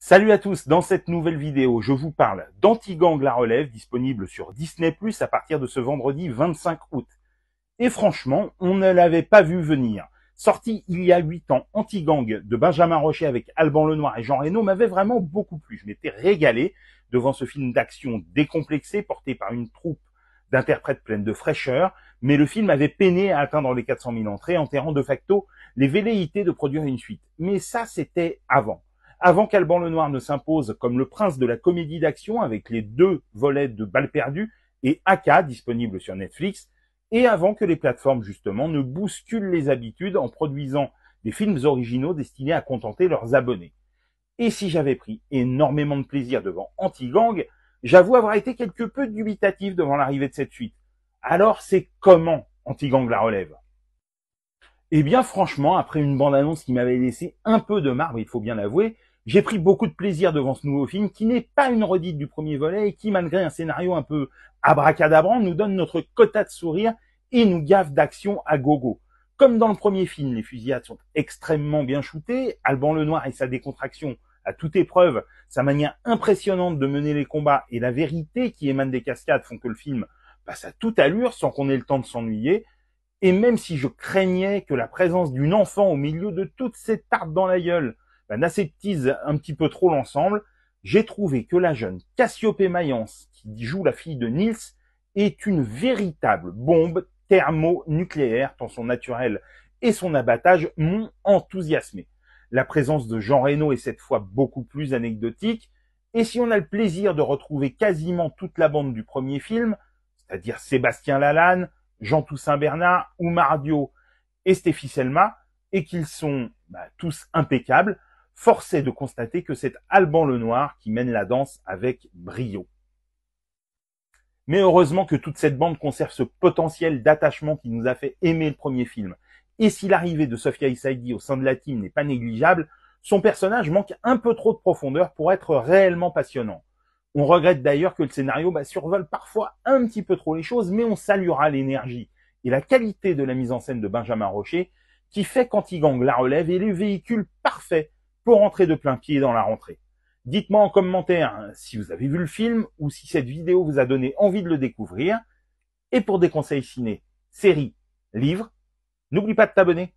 Salut à tous, dans cette nouvelle vidéo, je vous parle d'Anti-Gang la relève, disponible sur Disney+, à partir de ce vendredi 25 août. Et franchement, on ne l'avait pas vu venir. Sorti il y a 8 ans, Anti-Gang de Benjamin Rocher avec Alban Lenoir et Jean Reno m'avait vraiment beaucoup plu. Je m'étais régalé devant ce film d'action décomplexé porté par une troupe d'interprètes pleine de fraîcheur, mais le film avait peiné à atteindre les 400 000 entrées, enterrant de facto les velléités de produire une suite. Mais ça, c'était avant qu'Alban Lenoir ne s'impose comme le prince de la comédie d'action avec les 2 volets de Balles perdues et Aka, disponible sur Netflix, et avant que les plateformes, justement, ne bousculent les habitudes en produisant des films originaux destinés à contenter leurs abonnés. Et si j'avais pris énormément de plaisir devant Anti-Gang, j'avoue avoir été quelque peu dubitatif devant l'arrivée de cette suite. Alors c'est comment Anti-Gang la relève? Eh bien franchement, après une bande-annonce qui m'avait laissé un peu de marbre, il faut bien l'avouer, j'ai pris beaucoup de plaisir devant ce nouveau film qui n'est pas une redite du premier volet et qui, malgré un scénario un peu abracadabrant, nous donne notre quota de sourire et nous gaffe d'action à gogo. Comme dans le premier film, les fusillades sont extrêmement bien shootées, Alban Lenoir et sa décontraction à toute épreuve, sa manière impressionnante de mener les combats et la vérité qui émane des cascades font que le film passe à toute allure sans qu'on ait le temps de s'ennuyer. Et même si je craignais que la présence d'une enfant au milieu de toutes ces tartes dans la gueule n'aseptise un petit peu trop l'ensemble, j'ai trouvé que la jeune Cassiopée Mayence, qui joue la fille de Nils, est une véritable bombe thermonucléaire, tant son naturel et son abattage m'ont enthousiasmé. La présence de Jean Reno est cette fois beaucoup plus anecdotique, et si on a le plaisir de retrouver quasiment toute la bande du premier film, c'est-à-dire Sébastien Lalanne, Jean Toussaint Bernard, Oumar Dio et Stéphie Selma, et qu'ils sont tous impeccables, force est de constater que c'est Alban Lenoir qui mène la danse avec brio. Mais heureusement que toute cette bande conserve ce potentiel d'attachement qui nous a fait aimer le premier film. Et si l'arrivée de Sofia Issaidi au sein de la team n'est pas négligeable, son personnage manque un peu trop de profondeur pour être réellement passionnant. On regrette d'ailleurs que le scénario survole parfois un petit peu trop les choses, mais on saluera l'énergie et la qualité de la mise en scène de Benjamin Rocher qui fait qu'Anti-Gang la relève et les véhicules parfaits pour entrer de plein pied dans la rentrée. Dites-moi en commentaire si vous avez vu le film ou si cette vidéo vous a donné envie de le découvrir. Et pour des conseils ciné, séries, livres, n'oublie pas de t'abonner.